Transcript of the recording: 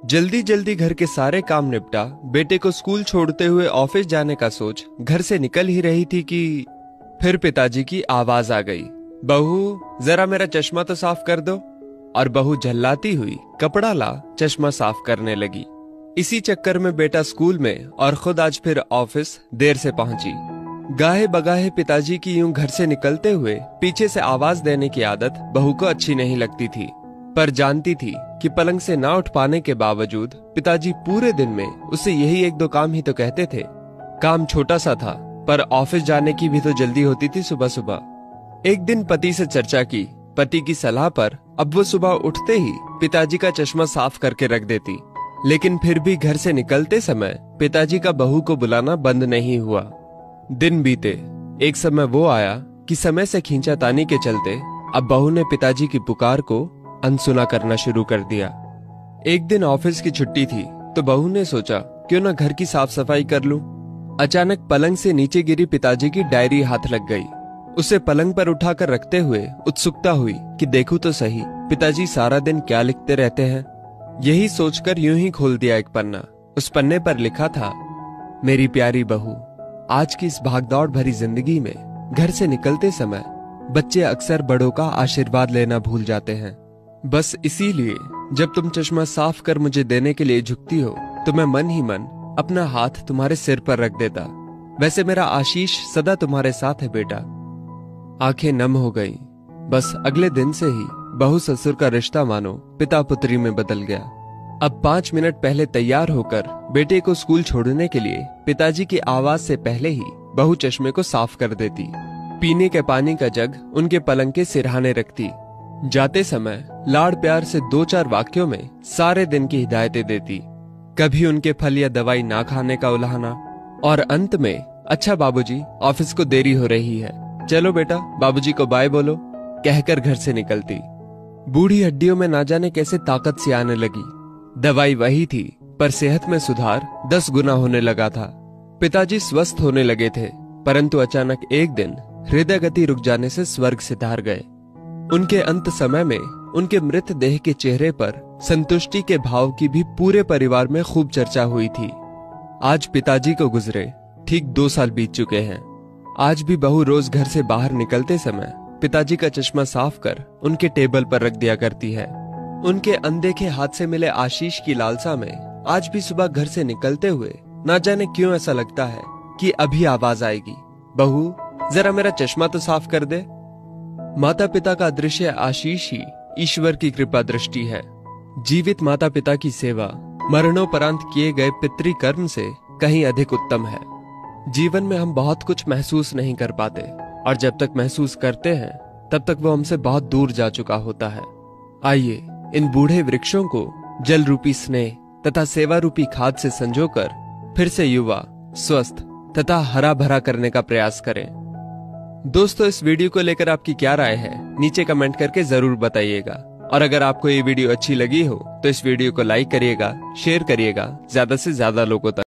जल्दी जल्दी घर के सारे काम निपटा बेटे को स्कूल छोड़ते हुए ऑफिस जाने का सोच घर से निकल ही रही थी कि फिर पिताजी की आवाज आ गई, बहू जरा मेरा चश्मा तो साफ कर दो। और बहू झल्लाती हुई कपड़ा ला चश्मा साफ करने लगी। इसी चक्कर में बेटा स्कूल में और खुद आज फिर ऑफिस देर से पहुंची। गाहे बगाहे पिताजी की यूं घर से निकलते हुए पीछे से आवाज देने की आदत बहू को अच्छी नहीं लगती थी, पर जानती थी कि पलंग से ना उठ पाने के बावजूद पिताजी पूरे दिन में उसे यही एक दो काम ही तो कहते थे। काम छोटा सा था पर ऑफिस जाने की भी तो जल्दी होती थी सुबह सुबह। एक दिन पति से चर्चा की। पति की सलाह पर अब वो सुबह उठते ही पिताजी का चश्मा साफ करके रख देती, लेकिन फिर भी घर से निकलते समय पिताजी का बहू को बुलाना बंद नहीं हुआ। दिन बीते, एक समय वो आया कि समय से खींचातानी के चलते अब बहू ने पिताजी की पुकार को अनसुना करना शुरू कर दिया। एक दिन ऑफिस की छुट्टी थी तो बहू ने सोचा क्यों ना घर की साफ सफाई कर लूं। अचानक पलंग से नीचे गिरी पिताजी की डायरी हाथ लग गई। उसे पलंग पर उठाकर रखते हुए उत्सुकता हुई कि देखूं तो सही पिताजी सारा दिन क्या लिखते रहते हैं। यही सोचकर यूं ही खोल दिया एक पन्ना। उस पन्ने पर लिखा था, मेरी प्यारी बहू, आज की इस भागदौड़ भरी जिंदगी में घर से निकलते समय बच्चे अक्सर बड़ों का आशीर्वाद लेना भूल जाते हैं। बस इसीलिए जब तुम चश्मा साफ कर मुझे देने के लिए झुकती हो तो मैं मन ही मन अपना हाथ तुम्हारे सिर पर रख देता। वैसे मेरा आशीष सदा तुम्हारे साथ है बेटा। आंखें नम हो गईं। बस अगले दिन से ही बहू ससुर का रिश्ता मानो पिता पुत्री में बदल गया। अब 5 मिनट पहले तैयार होकर बेटे को स्कूल छोड़ने के लिए पिताजी की आवाज से पहले ही बहू चश्मे को साफ कर देती। पीने के पानी का जग उनके पलंग के सिरहाने रखती। जाते समय लाड़ प्यार से 2-4 वाक्यों में सारे दिन की हिदायतें देती। कभी उनके फल या दवाई ना खाने का उलाहना, और अंत में, अच्छा बाबूजी ऑफिस को देरी हो रही है, चलो बेटा बाबूजी को बाय बोलो, कहकर घर से निकलती। बूढ़ी हड्डियों में ना जाने कैसे ताकत सी आने लगी। दवाई वही थी पर सेहत में सुधार 10 गुना होने लगा था। पिताजी स्वस्थ होने लगे थे, परंतु अचानक एक दिन हृदय गति रुक जाने से स्वर्ग सिधार गए। उनके अंत समय में उनके मृत देह के चेहरे पर संतुष्टि के भाव की भी पूरे परिवार में खूब चर्चा हुई थी। आज पिताजी को गुजरे ठीक 2 साल बीत चुके हैं। आज भी बहू रोज घर से बाहर निकलते समय पिताजी का चश्मा साफ कर उनके टेबल पर रख दिया करती है। उनके अनदेखे हाथ से मिले आशीष की लालसा में आज भी सुबह घर से निकलते हुए ना जाने क्यों ऐसा लगता है कि अभी आवाज आएगी, बहू जरा मेरा चश्मा तो साफ कर दे। माता पिता का दृश्य आशीष ही ईश्वर की कृपा दृष्टि है। जीवित माता पिता की सेवा मरणोपरांत किए गए पितृ कर्म से कहीं अधिक उत्तम है। जीवन में हम बहुत कुछ महसूस नहीं कर पाते, और जब तक महसूस करते हैं तब तक वो हमसे बहुत दूर जा चुका होता है। आइए इन बूढ़े वृक्षों को जल रूपी स्नेह तथा सेवा रूपी खाद से संजोकर फिर से युवा, स्वस्थ तथा हरा भरा करने का प्रयास करें। दोस्तों, इस वीडियो को लेकर आपकी क्या राय है नीचे कमेंट करके जरूर बताइएगा। और अगर आपको ये वीडियो अच्छी लगी हो तो इस वीडियो को लाइक करिएगा, शेयर करिएगा ज्यादा से ज्यादा लोगों तक।